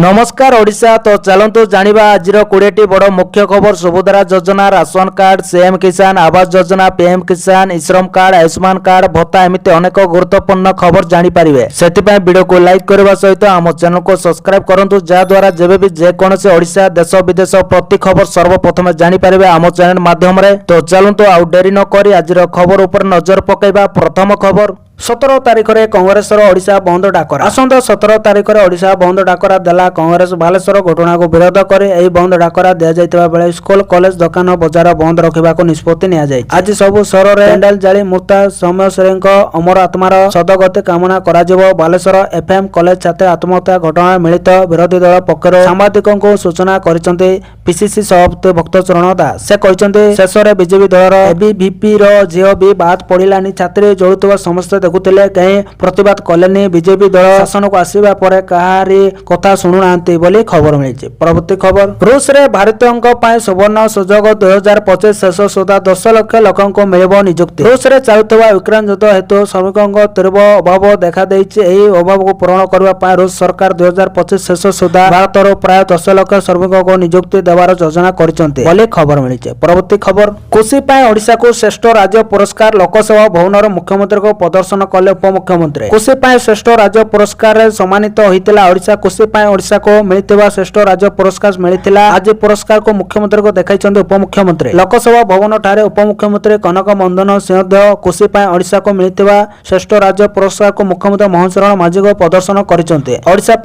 नमस्कार ओडिशा। तो चलतु जानिबा आजिर 20टी बड़ मुख्य खबर। सुभद्रा योजना, राशन कार्ड, सीएम किसान आवास योजना, पीएम किसान, श्रम कार्ड, आयुष्मान कार्ड भत्ता एमती अनेक गुरुत्वपूर्ण खबर जानिपारे। से वीडियो को लाइक करने सहित आम चैनल को सब्सक्राइब करूँ, जहाद्वारा जब भी जेकोसी ओडिशा देश विदेश प्रति खबर सर्वप्रथम जानिपारे आम चैनल माध्यम। तो चलतु आउ डेरी नक आज खबर उपर नजर पकड़ा। प्रथम खबर 17 तारिख में कांग्रेस ओडिशा बंद डाकरा। आसंता 17 तारिख में ओडिशा बंद डाकरा देला कांग्रेस। बालेश्वर घटना को विरोध कर यह बंद डाकरा दि जाइतिबा बेले स्कूल कॉलेज दुकान बजार बंद रखा निष्पत्ति निया जाय। आज सबु सहर में कैंडल जाली मूर्ता सौम्यश्री अमर आत्मार सदगति कामना करा जिवो। बालेश्वर एफएम कॉलेज छात्र आत्महत्या घटना मिलित विरोधी दल पक्षर सांबादिकों को सूचना करिसेंते पीसीसी सभापति भक्तचरण दास। से कहते शेष में बीजेपी दलर एबीवीपी झील भी बाद पड़ानी। छात्री जोड़ुवा समस्त देखुले कहीं प्रतिवाद कले। बीजेपी दल शासन को आसवा पर कहारी कथा शुणुना खबर मिली। परवर्ती खबर रूस रे भारतीयों सुवर्ण सुजोग 2025 शेष सुधा 10 लाख लोकों मिल निजुक्ति। रूस रे चलुवा यूक्रेन युद्ध हेतु श्रमिकों तीव्र अभाव देखा अभाव को पूरण करने रूस सरकार 2025 शेष सुधा भारत प्राय 10 लाख श्रमिकों को निजुक्ति देवार योजना कर खबर मिली। परवर्ती खबर कृषि ओडिशा को श्रेष्ठ राज्य पुरस्कार लोकसभा भवन मुख्यमंत्री को प्रदर्शन कले उपमुख्यमंत्री। कृषि श्रेष्ठ राज्य पुरस्कार सम्मानित होता ओडिशा। कृषि ओडिशा को मिलता श्रेष्ठ राज्य पुरस्कार मिलता। आज पुरस्कार को मुख्यमंत्री को देखा उपमुख्यमंत्री। लोकसभा भवन ठारे उपमुख्यमंत्री कनक मदन सिंहदेव कृषि ओडिशा को मिलता श्रेष्ठ राज्य पुरस्कार को मुख्यमंत्री मोहन चरण माझी को प्रदर्शन करते। ओडिशा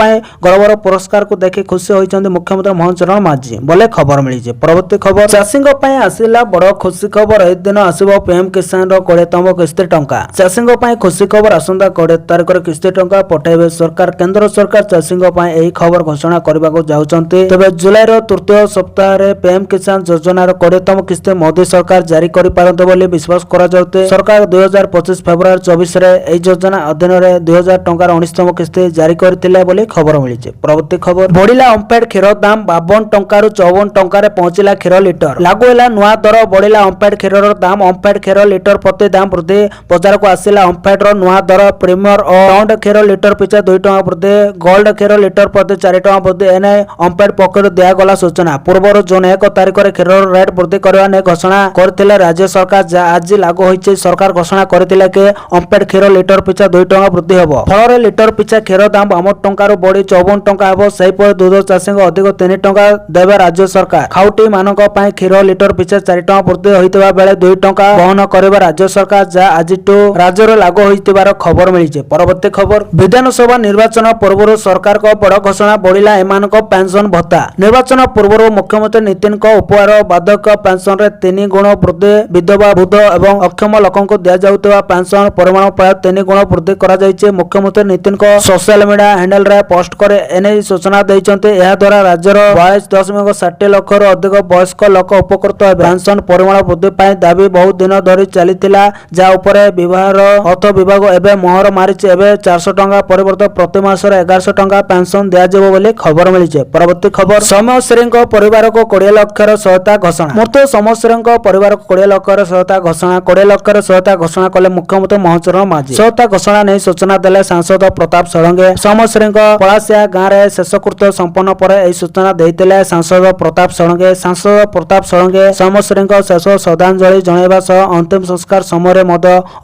गौरवर पुरस्कार को देखि खुशी होइछन्ति मुख्यमंत्री मोहन चरण माझी बोले खबर मिली। परवर्ती खबर चाषी आसिला बड़ खुशी खबर। एक दिन आसो पीएम किसान 20तम किस्ती टंका। चाषी खुशी खबर आसंता 20 तारिख किस्ती टंका पठाइबे सरकार। केंद्र सरकार चाषी यही खबर घोषणा करने को जाउछन्ति। तबे जुलाई तृतीय सप्ताह रे पीएम किसान योजनार 20तम किस्ती मोदी सरकार जारी करि पारंते बोली विश्वास करा जाउते। सरकार 2025 फेब्रुआरी 24 रे एई योजना अधीन रे 2000 टंकार 19तम किस्ती जारी करथिले बोली खबर मिली। परवर्ती खबर बढ़िला ओमफेड क्षीर दाम 52 टंका रु 54 टंका रे पहुंचिला क्षीर लिटर। लागू होला नुआ दर बढ़िला ओमफेड क्षीरर दाम। ओमफेड क्षीर लिटर प्रति दाम वृद्धि बाजार को आसिला। ओमफेड नुआ दर प्रीमियर और पाउंड क्षीर लिटर पिछा 2 टंका वृद्धि। गोल्ड क्षीर लिटर प्रति 4 टंका वृद्धि। एने ओमफेड पक्षर दिगला सूचना। पूर्व जून 1 तारिख में क्षीर रेट वृद्धि करने घोषणा करथिले राज्य सरकार। आज लागू होइछि। सरकार घोषणा करथिले कि ओमफेड क्षीर लिटर पिछा 2 टंका वृद्धि हेबो। फल लिटर पिछा क्षीर दाम 52 टंका रु बढ़ी 54 टंका हेबो। सेहिपर दूध चाषी को अधिक 3 टंका देबे राज्य सरकार। खाउटी मानक पई क्षीर लिटर पिछा 4 टंका वृद्धि होइतबा बेले 2 टंका वहन करबा राज्य सरकार जा आजिटू राज्यर लागू होइतिबार खबर मिली। परवर्ती खबर विधानसभा निर्वाचन पूर्व सरकार को बड़ घोषणा बढ़िला एमानक पेंशन भत्ता। निर्वाचन पूर्व मुख्यमंत्री नितिन को उपहार बाधक पेंशन रे 3 गुण वृद्धि। विधवा वृद्ध एवं अक्षम लोकों को दिया जाउतबा पेंशन परिमाण प्राय 3 गुण वृद्धि करा जायछि। मुख्यमंत्री नितिन को सोशल मीडिया हैंडल रे पोस्ट करे एने सूचना दैछन्ते। एहा द्वारा राज्यर 22.60 लाख रु अधिक वयस्क लोक उपकृत हेबे। पेंशन परिमाण वृद्धि पाई दाबी बहुत दिन धरि चलिथिला, जा उपरे विभाग अर्थ विभाग एबे मोहर मारिछि। एबे 400 टंका परिवर्तन प्रति मासर 1100 टंका पेंशन दिया जेबो बोली खबर मिलिছে। परवर्ती खबर सौम्यश्री परिवार को 20 लाख सहायता घोषणा। मृत्यु सौम्यश्री परिवार को 20 लाख सहायता घोषणा। 20 लाख सहायता घोषणा कले मुख्यमंत्री मोहन चरण माझी। सहायता घोषणा नहीं सूचना देले सांसद प्रताप षडंगे। सौम्यश्री पलासिया गाँव में शेषकृत्य संपन्न पर यह सूचना देते सांसद प्रताप षडंगे। सांसद प्रताप षडंगे सौम्यश्री शेष श्रद्धांजलि जणाइबा सह अंतिम संस्कार समय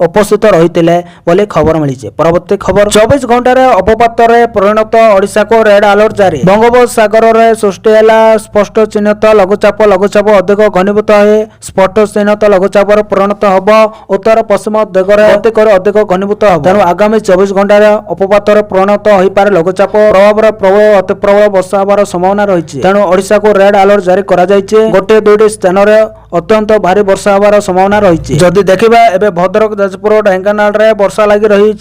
उपस्थित रही खबर मिली। परवर्ती खबर 24 घंटे अवपात परिणत ओडिशा को रेड अलर्ट जारी। बंगोपसागर में सृष्टि है स्पष्ट चिन्हित लघुचाप। लघुचाप अधिक घनीभूत हो स्पष्ट चिन्हित लघुचाप परिणत हम। उत्तर पश्चिम दिगरे गति कर अधिक घनीभूत हम। तेणु आगामी 24 घंटे अवपात परिणत हो पारे लघुचाप प्रभाव प्रबल अति प्रबल वर्षा होवार संभावना रही। तेणु ओडिशा को रेड अलर्ट जारी करा जायछि। गोटे 2टी स्थान अत्यंत भारी वर्षा होवार संभावना रही। जदि देखिबा एबे भद्रक जाजपुर ढेंकानाल रे वर्षा लागि रही।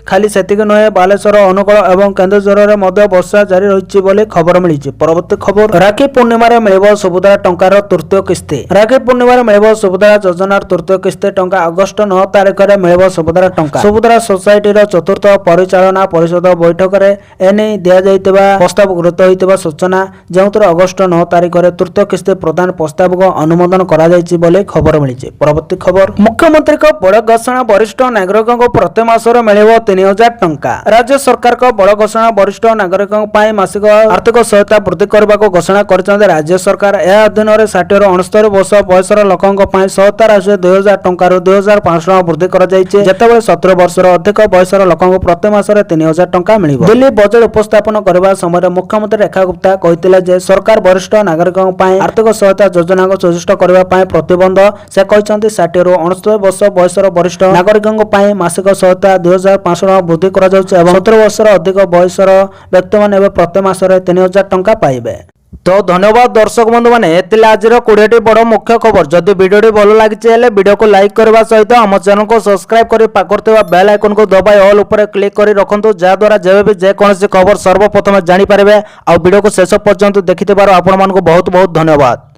खाली सेतिक नुहे बालेश्वर अनुगुल एवं केन्दुझर रे मध्य वर्षा जारी रही बोली खबर मिली। परवर्ती खबर राखी पूर्णिमा रे मिलिबो सुभद्रा टंकार तृतीय किस्ती। राखी पूर्णिमा रे मिलिबो सुभद्रा योजनार तृतीय किस्ती टंका। अगस्त 9 तारिख रे मिलिबो सुभद्रा टंका। सुभद्रा सोसाइटी रो चतुर्थ परिचालना परिषद बैठक रे एने दिया जाइतबा प्रस्ताव गृहीत होइतबा सूचना। जेउतर अगस्त 9 ତାରିଖରେ ତୃତୀୟ କିସ୍ତି ପ୍ରଦାନ ପ୍ରସ୍ତାବକୁ ଅନୁମୋଦନ କରାଯାଇଛି ବୋଲି ଖବର ମିଳିଛି। ପରବର୍ତ୍ତୀ ଖବର, ମୁଖ୍ୟମନ୍ତ୍ରୀଙ୍କ ବଡ଼ ଘୋଷଣା, ବରିଷ୍ଠ ନାଗରିକଙ୍କୁ ପ୍ରତି ମାସରେ ମିଳିବ 3,000 ଟଙ୍କା। ରାଜ୍ୟ ସରକାରଙ୍କ ବଡ଼ ଘୋଷଣା, ବରିଷ୍ଠ ନାଗରିକଙ୍କ ପାଇଁ ମାସିକ ଆର୍ଥିକ ସହାୟତା ବୃଦ୍ଧି କରିବାକୁ ଘୋଷଣା କରିଛନ୍ତି ରାଜ୍ୟ ସରକାର। ଏହା ଅଧୀନରେ 60ରୁ 69 ବର୍ଷ ବୟସର ଲୋକଙ୍କ ପାଇଁ ସହାୟତା ରାଶି 2,000 ଟଙ୍କାରୁ 2,500 ଟଙ୍କା ବୃଦ୍ଧି କରାଯାଇଛି, ଯେତେବେଳେ 17 ବର୍ଷରୁ ଅଧିକ ବୟସର ଲୋକଙ୍କୁ ପ୍ରତି ମାସରେ 3,000 ଟଙ୍କା ମିଳିବ। ଦିଲ୍ଲୀ ବଜେଟ୍ ଉପସ୍ଥାପନ କରିବା ସମୟରେ ମୁଖ୍ୟମନ୍ତ୍ରୀ ରେଖା ଗୁପ୍ତା କହିଥିଲେ ଯେ ସରକାର ବରିଷ୍ଠ ନାଗରିକଙ୍କ ପାଇଁ ଆର୍ଥିକ ସହାୟତା ଯୋଜନାକୁ ସୁଦୃଢ଼ କରିବା ପାଇଁ ପ୍ରତିବଦ୍ଧ। ସେ କହିଛନ୍ତି 60ରୁ 69 ବର୍ଷ ବୟସର ବରିଷ୍ଠ ନାଗରିକଙ୍କ ପାଇଁ ମାସିକ ସହାୟତା 2,500 ଟଙ୍କା ବୃଦ୍ଧି କରାଯାଉଛି ଏବଂ 17 ବର୍ଷର ଅଧିକ ବୟସର ବ୍ୟକ୍ତିମାନେ ଏବେ ପ୍ରତି ମାସରେ 3,000 ଟଙ୍କା ପାଇବେ। तो धन्यवाद दर्शक बंधु मैंने आज 20टी बड़ मुख्य खबर। जदि वीडियो भल लगी वीडियो को लाइक करने सहित आम चैनल को सब्सक्राइब कर पाखर बेल आइकन को दबाई ऑल उपर क्लिक कर रखुँ, जहाद्वारा जब भी जेकोसी खबर सर्वप्रथम जानीपारे। आ वीडियो को शेष पर्यंत देखि आपण बहुत बहुत धन्यवाद।